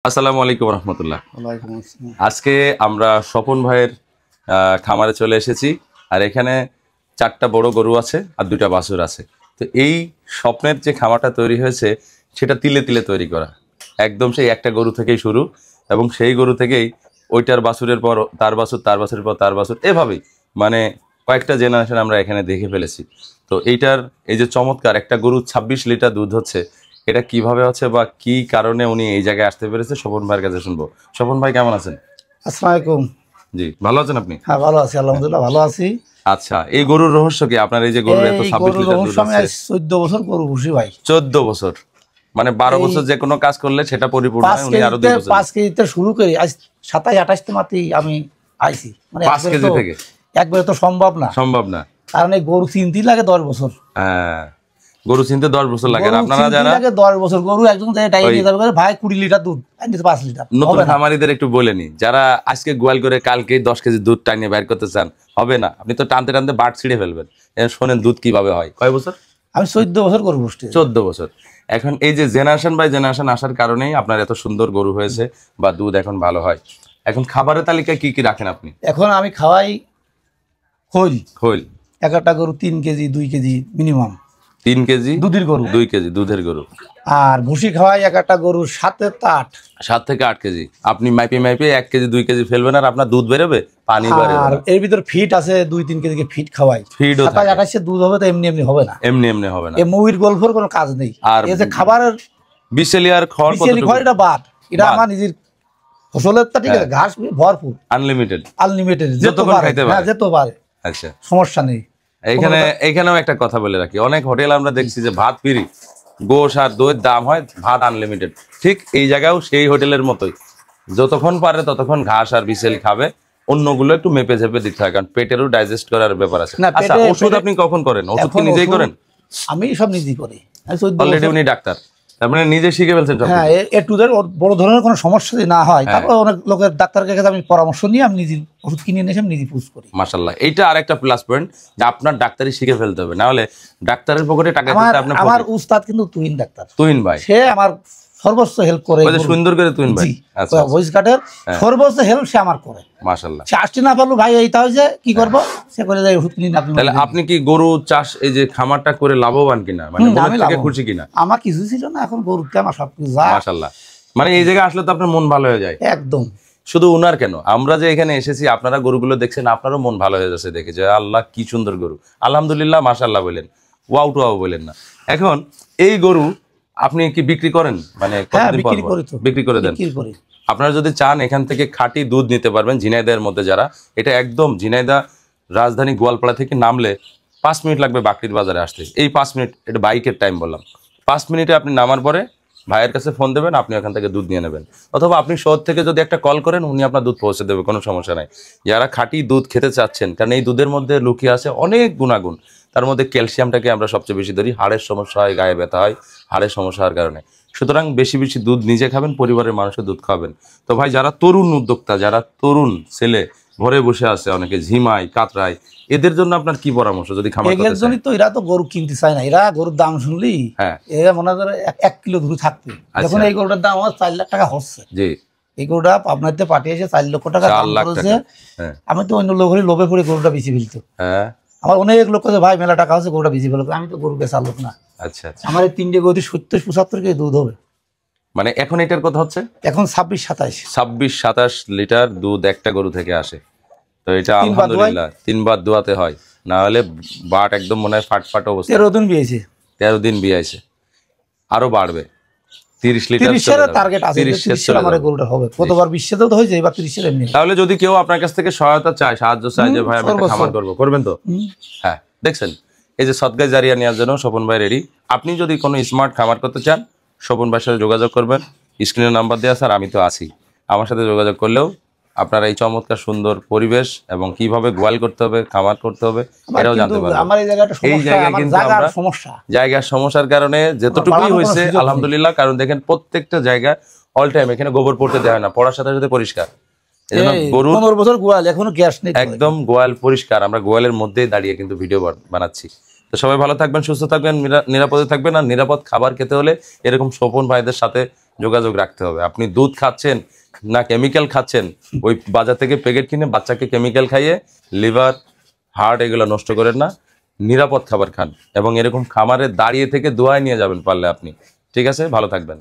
আসসালামু আলাইকুম রহমতুল্লাহ। ওয়ালাইকুম আসসালাম। আজকে আমরা স্বপন ভাইয়ের খামারে চলে এসেছি। আর এখানে 4টা বড় গরু আছে আর 2টা বাছুর আছে। তো এই স্বপ্নের যে খামারটা তৈরি হয়েছে সেটা তিলে তিলে তৈরি করা, একদম সেই একটা গরু থেকেই শুরু, এবং সেই গরু থেকেই ওইটার বাছুরের পর তার বাছুর, তার বাছুরের পর তার বাছুর, এভাবেই মানে কয়েকটা জেনারেশন আমরা এখানে দেখে ফেলেছি। তো এইটার এই যে চমৎকার একটা গরু 26 লিটার দুধ হচ্ছে, এটা কিভাবে হচ্ছে বা কি কারণে উনি এই জায়গায় আসতে পেরেছে স্বপন ভাইয়ের কাছে শুনবো। স্বপন ভাই কেমন আছেন? আসসালামু আলাইকুম। জি, ভালো আছেন আপনি? হ্যাঁ, ভালো আছি, আলহামদুলিল্লাহ ভালো আছি। আচ্ছা, এই গরুর রহস্য কি? আপনার এই যে গরুর এত 26 লিটার দুধ আমি আছে, 14 বছর গরু পুষি ভাই। 14 বছর মানে 12 বছর যে কোনো কাজ করলে সেটা পরিপূর্ণ হয়, উনি আরো 2 বছর 5 কেজিতে শুরু করি, আজ 27-28 মাত্রই আমি আইছি। মানে 5 কেজি থেকে একবারে তো সম্ভব না, কারণ এই গরু চিনতেই লাগে 10 বছর। হ্যাঁ, গরু চিনতে 10 বছর লাগে। আর আপনারা যারা 10 বছর গরু একজন জায়গায় নিয়ে যাবে ভাই 20 লিটার দুধ, 5 লিটার। নতুন খামারিদের একটু বলে নি, যারা আজকে গোয়াল করে কালকে 10 কেজি দুধ টানিয়ে বের করতে চান, হবে না। আপনি তো টানতে টানতে বাট ছিঁড়ে ফেলবেন। শোনেন দুধ কিভাবে হয়। কয় বছর? আমি 14 বছর গরু পুষছি। 14 বছর। এখন এই যে জেনারেশন বাই জেনারেশন আসার কারণেই আপনার এত সুন্দর গরু হয়েছে বা দুধ এখন ভালো হয়। এখন খাবারের তালিকায় কি কি রাখেন আপনি? এখন আমি খাওয়াই খোল। একটা গরু 3 কেজি 2 কেজি মিনিমাম। 3 কেজি দুধের গরু, 2 কেজি দুধের গরু। আর ভুসি খাওয়াই একটা গরু 7 থেকে 8 কেজি। আপনি মাইপে 1 কেজি 2 কেজি ফেলবেন আর আপনার দুধ বেরোবে, পানি বেরোবে। আর এর ভিতর ফিট আছে 2-3 কেজি ফিট খাওয়াই। 27-28 দুধ হবে, তো এমনি হবে না, এমনি হবে না। এই মুভির গল্পের কোনো কাজ নেই। আর এই যে খাবারের বিশেলিয়ার খড়, এটা বাদ, এটা আমার নিজের ফসলের, তা ঠিক আছে, ঘাস ভরপুর, আনলিমিটেড যতক্ষণ খাইতে পারে, যেত পারে। আচ্ছা, সমস্যা নেই। এইখানেও একটা কথা বলে রাখি, অনেক হোটেল আমরা দেখছি যে ভাত ফ্রি, গোশ আর দইয়ের দাম হয়, ভাত আনলিমিটেড। ঠিক এই জায়গাও সেই হোটেলের মতোই, যতক্ষণ পারে ততক্ষণ ঘাস আর বিশেল খাবে, অন্যগুলো একটু মেপে ঝেপে দিতে হয়, কারণ পেটেরও ডাইজেস্ট করার ব্যাপার আছে। আচ্ছা, ওষুধ আপনি কখন করেন? ওষুধ কি নিজেই করেন? আমি সব নিজেই করি। অলরেডি উনি ডাক্তার, তার মানে নিজে শিখে ফেলছেন। হ্যাঁ, একটু বড় ধরনের কোনো সমস্যা যদি না হয়, তারপর অনেক লোকের ডাক্তারের কাছে আমি পরামর্শ নিয়ে আমি নিজে ওষুধ কিনে নিয়ে আমি নিজে পুষ করি। মাশাআল্লাহ, এইটা আরেকটা প্লাস পয়েন্ট যে আপনার ডাক্তারি শিখে ফেলতে হবে, না হলে ডাক্তারের পকেটে টাকা দিতে আপনার। আমার উস্তাদ কিন্তু তুহিন ডাক্তার, তুহিন ভাই, সে আমার সর্বোচ্চ হেল্প করে, সুন্দর করে তুহিন ভাই। আচ্ছা, ভয়েস কাটের সর্বোচ্চ হেল্প সে আমার করে। মাশাআল্লাহ, সে আসতে না পারলো ভাই, এইটা হয়েছে কি করব, সে করে যায় ওষুধ কিনে। তাহলে আপনি কি গরু চাষ এই যে খামারটা করে লাভবান কিনা, মানে মনের থেকে খুশি কিনা? আমার কিছু ছিল না, এখন গরুতে আমার সবকিছু। মাশাআল্লাহ, মানে এই জায়গায় আসলে তো আপনার মন ভালো হয়ে যায় একদম। শুধু উনার কেন, আমরা যে এখানে এসেছি, আপনারা গরুগুলো দেখছেন, আপনারও মন ভালো হয়ে যাচ্ছে দেখে যে আল্লাহ কি সুন্দর গরু, আলহামদুলিল্লাহ, মাশাআল্লাহ বলেন, ওয়াও টু ওয়াও বলেন না। এখন এই গরু আপনি কি বিক্রি করেন? মানে বিক্রি করে দেন? আপনারা যদি চান এখান থেকে খাঁটি দুধ নিতে পারবেন ঝিনাইদহের মধ্যে। যারা এটা একদম ঝিনাইদহ রাজধানী গোয়ালপাড়া থেকে নামলে 5 মিনিট লাগবে বাকরির বাজারে আসতে। এই 5 মিনিট, এটা বাইকের টাইম বললাম, 5 মিনিটে আপনি নামার পরে ভাইয়ের কাছে ফোন দেবেন, আপনি ওখান থেকে দুধ নিয়ে নেবেন। অথবা আপনি শহর থেকে যদি একটা কল করেন, উনি আপনার দুধ পৌঁছে দেবে, কোনো সমস্যা নাই। যারা খাঁটি দুধ খেতে চাচ্ছেন, কারণ এই দুধের মধ্যে লুকিয়ে আছে অনেক গুণাগুণ, তার মধ্যে ক্যালসিয়ামটাকে আমরা সবচেয়ে বেশি ধরি। হাড়ের সমস্যা হয়, গায়ে ব্যথা হয় হাড়ের সমস্যা হওয়ার কারণে। সুতরাং বেশি বেশি দুধ নিজে খাবেন, পরিবারের মানুষের দুধ খাবেন। তো ভাই, যারা তরুণ উদ্যোক্তা, যারা তরুণ ছেলে ঘরে বসে আছে, অনেকে ঝিমায় কাতরায়, এদের জন্য আপনার কি পরামর্শ? যদি খামার করতে চায়, তো এরা তো গরু কিনতে চায় না, এরা গরুর দাম শুনলি এরা মনে করে 1 কিলো দুধ থাকবে। এখন এই গরুটার দাম আমার 4 লাখ টাকা হচ্ছে। জি, এই গরুটা পাবনাতে পাঠিয়েছে 4 লক্ষ টাকা দাম করেছে। আমি তো অন্য লোকের লোভে পড়ে গরুটা বেশি ফেলতো। হ্যাঁ, আমার অনেক লোক কাছে ভাই মেলা টাকা হচ্ছে, গরুটা বেশি ফেলো। আমি তো গরু বেচার লোক না। আচ্ছা, আমার এই 3টে গরু 70-75 কেজি দুধ হবে। মানে এখন এটার কথা হচ্ছে, এখন 26-27 লিটার দুধ একটা গরু থেকে আসে। তো এটা আলহামদুলিল্লাহ 3 বার দোয়াতে হয়, না হলে বাট একদম মনে হয় ফাটফাট অবস্থা। 13 দিন বিয়েছে, আরো বাড়বে। 30 লিটার টার্গেট আছে, 30 আমার গরুটা হবে। কতবার 20 তো হয়ে যায় বা 30 এমনি। তাহলে যদি কেউ আপনার কাছ থেকে সহায়তা চায়, সাহায্য চায় যে ভাই আমি একটা খামার করব, করবেন তো? হ্যাঁ, দেখছেন, এই যে সদগায় জারিয়া নেওয়ার জন্য স্বপন ভাই রেডি। আপনি যদি কোনো স্মার্ট খামার করতে চান, স্বপন ভাইয়ের সাথে যোগাযোগ করবেন, স্ক্রিনে নাম্বার দেওয়া, স্যার আমি তো আছি। আমার সাথে যোগাযোগ করলেও আপনারা এই চমৎকার সুন্দর পরিবেশ এবং কিভাবে গোয়াল করতে হবে, খামার করতে হবে, এটাও জানতে পারবেন। এই জায়গায় কিন্তু আমরা জায়গার সমস্যার কারণে যতটুকুই হয়েছে আলহামদুলিল্লাহ, কারণ দেখেন প্রত্যেকটা জায়গায় অল টাইম এখানে গোবর পড়তে দেওয়া হয় না, পড়ার সাথে সাথে পরিষ্কার। গরু 15 বছর গোয়াল, এখনো গ্যাস নেই, একদম গোয়াল পরিষ্কার। আমরা গোয়ালের মধ্যেই দাঁড়িয়ে কিন্তু ভিডিও বানাচ্ছি। তো সবাই ভালো থাকবেন, সুস্থ থাকবেন, নিরাপদে থাকবেন। আর নিরাপদ খাবার খেতে হলে এরকম স্বপন ভাইদের সাথে যোগাযোগ রাখতে হবে। আপনি দুধ খাচ্ছেন না কেমিক্যাল খাচ্ছেন, ওই বাজার থেকে প্যাকেট কিনে বাচ্চাকে কেমিক্যাল খাইয়ে লিভার হার্ট এগুলো নষ্ট করেন না, নিরাপদ খাবার খান এবং এরকম খামারে দাঁড়িয়ে থেকে দোয়ায় নিয়ে যাবেন পারলে আপনি। ঠিক আছে, ভালো থাকবেন।